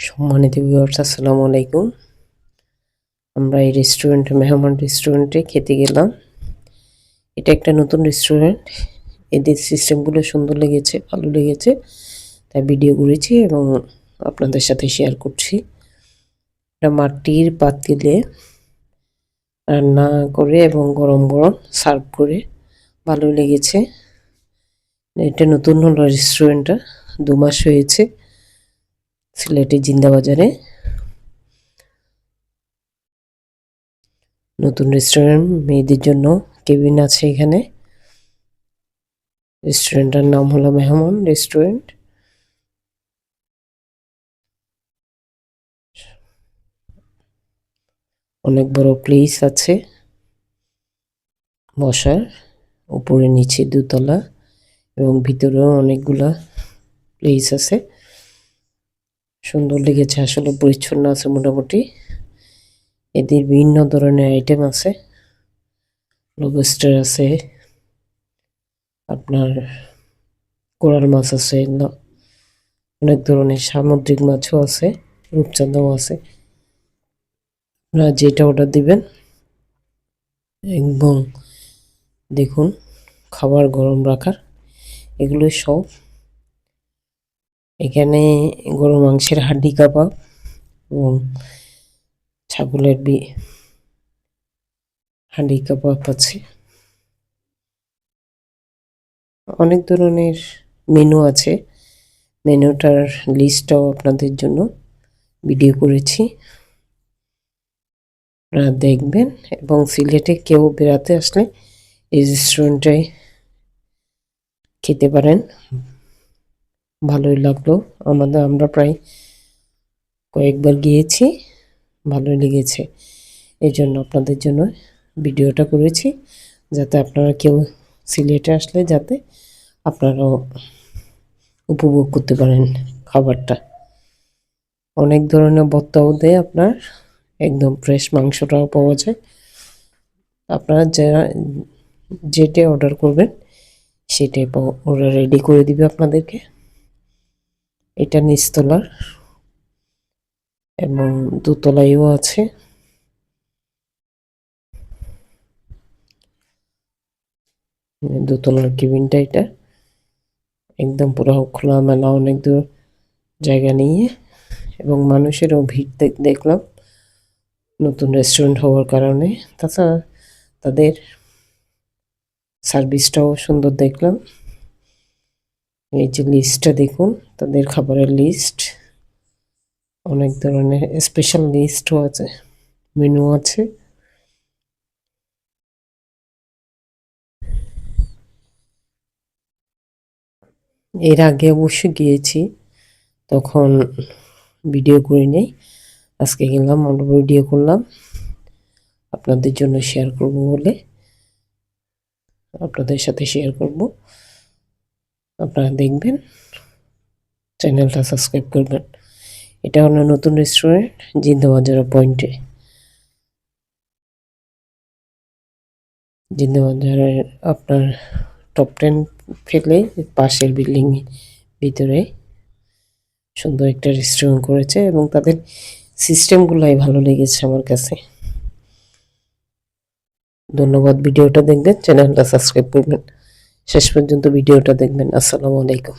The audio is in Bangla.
সম্মানিত ভিউয়ার্স, আসসালামু আলাইকুম। আমরা এই রেস্টুরেন্টে মেহমান রেস্টুরেন্টে খেতে গেলাম। এটা একটা নতুন রেস্টুরেন্ট। এদের সিস্টেমগুলো সুন্দর লেগেছে, ভালো লেগেছে, তাই ভিডিও করেছি এবং আপনাদের সাথে শেয়ার করছি। এটা মাটির পাতিলে রান্না করে এবং গরম গরম সার্ভ করে ভালো লেগেছে। এটা নতুন হলো রেস্টুরেন্টটা, 2 মাস হয়েছে সিলেটের জিন্দাবাজারে। নতুন রেস্টুরেন্ট, মেয়েদের জন্য কেবিন আছে এখানে। রেস্টুরেন্টটার নাম হলো মেহমান রেস্টুরেন্ট। অনেক বড় প্লেস আছে বসার, উপরে নিচে 2 তলা এবং ভিতরেও অনেকগুলা প্লেস আছে। সুন্দর লেগেছে, আসলে পরিচ্ছন্ন আছে মোটামুটি। এদের বিভিন্ন ধরনের আইটেম আছে, লবস্টার আছে, আপনার কোরাল মাছ আছে, অনেক ধরনের সামুদ্রিক মাছও আছে, রূপচাঁদাও আছে। আপনারা যেটা অর্ডার দিবেন এবং দেখুন খাবার গরম রাখার, এগুলো সব। এখানে গরু মাংসের হাড্ডি কাবাব এবং ছাগলের হাড্ডি কাবাব আছে। অনেক ধরনের মেনু আছে, মেনুটার লিস্টটাও আপনাদের জন্য ভিডিও করেছি, আপনারা দেখবেন। এবং সিলেটে কেউ বেড়াতে আসলে এই রেস্টুরেন্টে খেতে পারেন। ভালোই লাগলো আমরা প্রায় কয়েকবার গিয়েছি, ভালোই লেগেছে। এই জন্য আপনাদের জন্য ভিডিওটা করেছি, যাতে আপনারা কেউ সিলেটে আসলে যাতে আপনারাও উপভোগ করতে পারেন খাবারটা। অনেক ধরনের ভর্তাও দেয়, আপনার একদম ফ্রেশ মাংসটাও পাওয়া যায়। আপনারা যেটা অর্ডার করবেন সেটাই ওরা রেডি করে দিবে আপনাদেরকে। এটা নিচতলার এবং দোতলায়ও আছে। দোতলার কেবিনটা এটা একদম পুরো খোলামেলা, অনেক দূর জায়গা নিয়ে এবং মানুষেরও ভিড় দেখলাম নতুন রেস্টুরেন্ট হওয়ার কারণে। তাছাড়া তাদের সার্ভিসটাও সুন্দর দেখলাম। এই যে লিস্টটা দেখুন, তাদের খাবারের লিস্ট, অনেক ধরনের স্পেশাল লিস্টও আছে, মেনু আছে। এর আগে অবশ্যই গিয়েছি, তখন ভিডিও করে নেই। আজকে গেলাম, আমরা ভিডিও করলাম আপনাদের জন্য শেয়ার করব বলে, আপনাদের সাথে শেয়ার করব। আপনারা দেখবেন, চ্যানেলটা সাবস্ক্রাইব করবেন। এটা হলো নতুন রেস্টুরেন্ট, জিন্দাবাজার পয়েন্টে। জিন্দাবাজারের আপনার টপ 10 ফেলে পাশের বিল্ডিং ভিতরে সুন্দর একটা রেস্টুরেন্ট করেছে এবং তাদের সিস্টেমগুলাই ভালো লেগেছে আমার কাছে। ধন্যবাদ। ভিডিওটা দেখবেন, চ্যানেলটা সাবস্ক্রাইব করবেন, শেষ পর্যন্ত ভিডিওটা দেখবেন। আসসালামু আলাইকুম।